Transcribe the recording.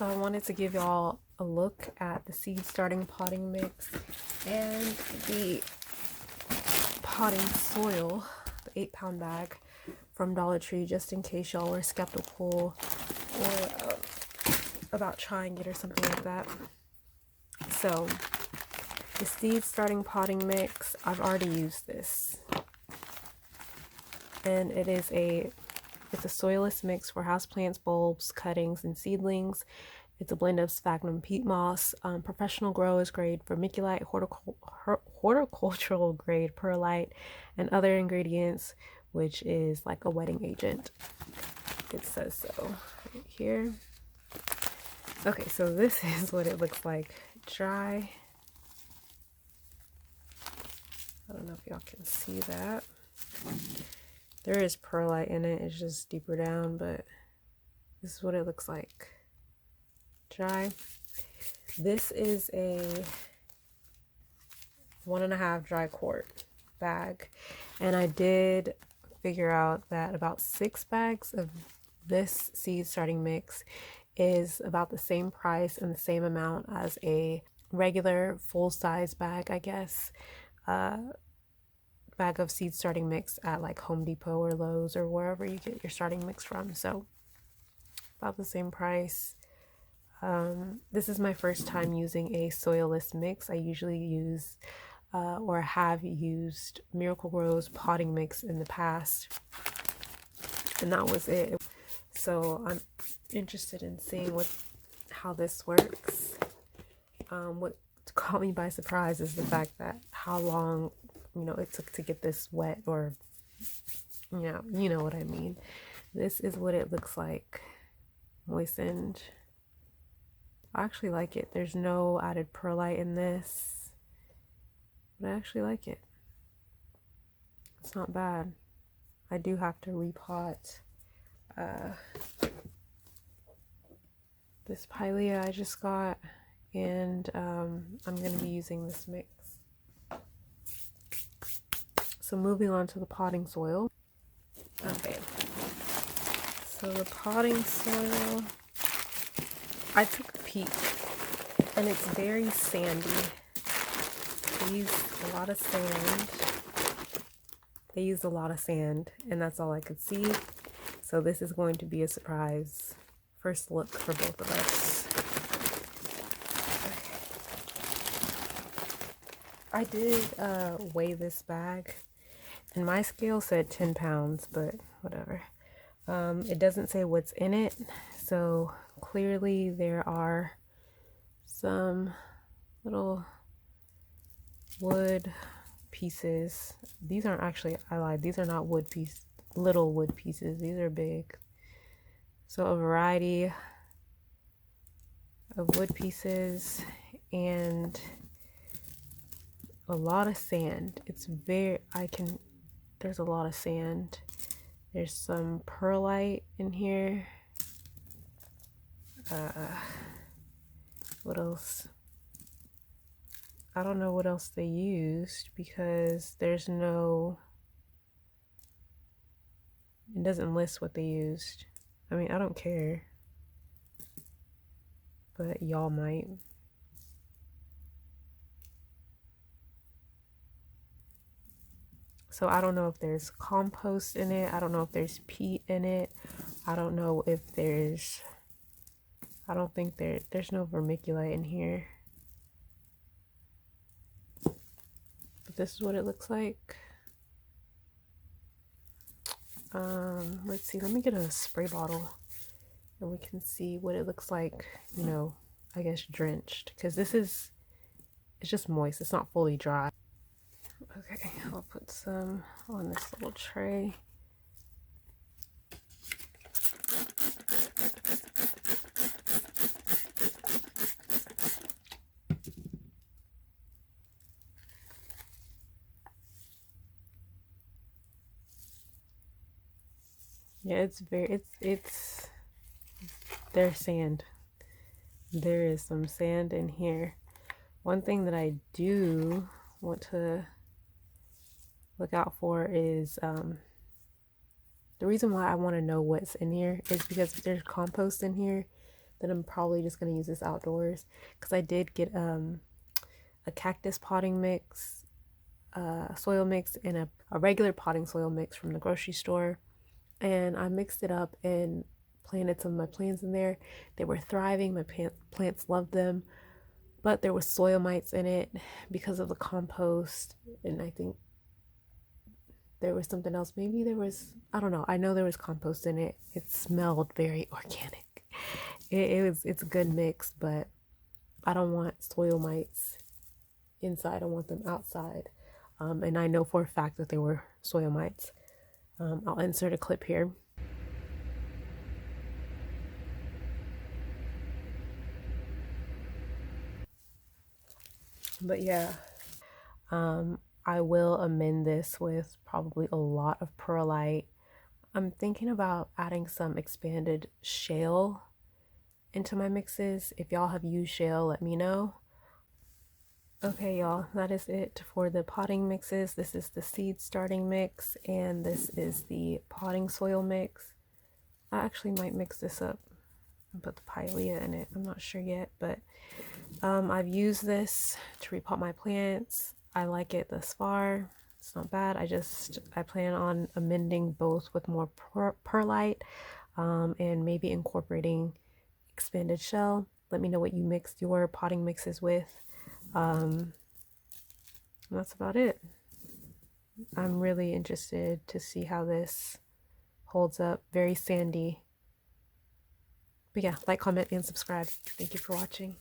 So I wanted to give y'all a look at the seed starting potting mix and the potting soil, the 8-pound bag from Dollar Tree, just in case y'all were skeptical or about trying it or something like that. So the seed starting potting mix, I've already used this, and it's a soilless mix for houseplants, bulbs, cuttings, and seedlings. It's a blend of sphagnum peat moss, professional growers grade vermiculite, horticultural grade perlite, and other ingredients, which is like a wetting agent. It says so right here. Okay, so this is what it looks like dry. I don't know if y'all can see that. There is perlite in it, it's just deeper down, but this is what it looks like dry. This is a 1.5 dry quart bag, and I did figure out that about 6 bags of this seed starting mix is about the same price and the same amount as a regular full-size bag, I guess, bag of seed starting mix at like Home Depot or Lowe's or wherever you get your starting mix from. So about the same price. This is my first time using a soilless mix. I usually use or have used Miracle-Gro's potting mix in the past, and that was it. So I'm interested in seeing how this works. What caught me by surprise is the fact that how long it took to get this wet, or you know what I mean. This is what it looks like, moistened. I actually like it. There's no added perlite in this, but I actually like it. It's not bad. I do have to repot this pilea I just got, and I'm going to be using this mix. So moving on to the potting soil. Okay, so the potting soil, I took a peek, and it's very sandy. They use a lot of sand. And that's all I could see. So this is going to be a surprise first look for both of us. Okay. I did weigh this bag, and my scale said 10 pounds, but whatever. It doesn't say what's in it, so clearly there are some little wood pieces. These aren't actually, I lied, these are not little wood pieces. These are big. So a variety of wood pieces and a lot of sand. There's a lot of sand. There's some perlite in here. What else? I don't know what else they used, because it doesn't list what they used. I mean, I don't care, but y'all might. So I don't know if there's compost in it. I don't know if there's peat in it. I don't know if I don't think there's no vermiculite in here. But this is what it looks like. Let's see, let me get a spray bottle and we can see what it looks like, I guess drenched, because it's just moist. It's not fully dry. Okay, I'll put some on this little tray. Yeah, there's sand. There is some sand in here. One thing that I do want to look out for is the reason why I want to know what's in here is because if there's compost in here, then I'm probably just going to use this outdoors, because I did get a cactus potting mix, soil mix, and a regular potting soil mix from the grocery store, and I mixed it up and planted some of my plants in there. They were thriving. My plants loved them, but there was soil mites in it because of the compost, and I think there was something else. Maybe there was, I don't know. I know there was compost in it. It smelled very organic. It's a good mix, but I don't want soil mites inside. I want them outside. And I know for a fact that there were soil mites. I'll insert a clip here. But yeah, I will amend this with probably a lot of perlite. I'm thinking about adding some expanded shale into my mixes. If y'all have used shale, let me know. Okay, y'all, that is it for the potting mixes. This is the seed starting mix, and this is the potting soil mix. I actually might mix this up and put the pilea in it. I'm not sure yet, but I've used this to repot my plants. I like it thus far. It's not bad. I plan on amending both with more perlite, and maybe incorporating expanded shell. Let me know what you mixed your potting mixes with. That's about it. I'm really interested to see how this holds up. Very sandy. But yeah, like, comment, and subscribe. Thank you for watching.